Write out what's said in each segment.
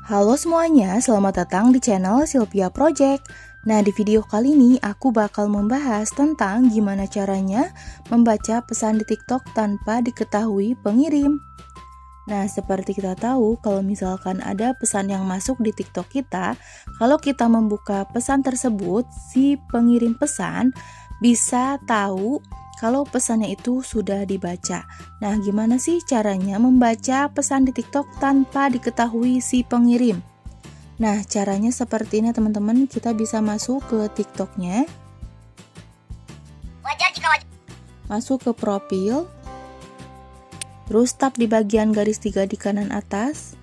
Halo semuanya, selamat datang di channel Sylvia Project. Nah, di video kali ini aku bakal membahas tentang gimana caranya membaca pesan di TikTok tanpa diketahui pengirim. Nah, seperti kita tahu, kalau misalkan ada pesan yang masuk di TikTok kita, kalau kita membuka pesan tersebut, si pengirim pesan bisa tahu kalau pesannya itu sudah dibaca. Nah, gimana sih caranya membaca pesan di TikTok tanpa diketahui si pengirim? Nah, caranya seperti ini teman-teman. Kita bisa masuk ke TikToknya. Masuk ke profil. Terus tap di bagian garis 3 di kanan atas.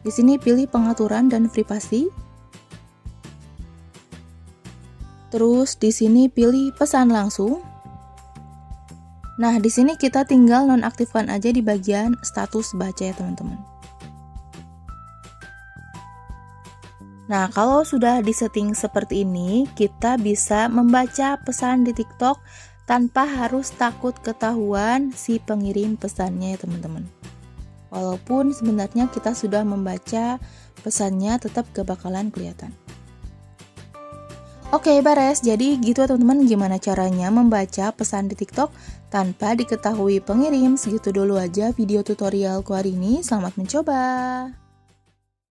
Di sini pilih pengaturan dan privasi. Terus di sini pilih pesan langsung. Nah, di sini kita tinggal nonaktifkan aja di bagian status baca ya, teman-teman. Nah, kalau sudah disetting seperti ini, kita bisa membaca pesan di TikTok tanpa harus takut ketahuan si pengirim pesannya ya, teman-teman. Walaupun sebenarnya kita sudah membaca pesannya, tetap gak bakalan kelihatan. Oke, beres. Jadi gitu ya teman-teman, gimana caranya membaca pesan di TikTok tanpa diketahui pengirim. Segitu dulu aja video tutorialku hari ini. Selamat mencoba.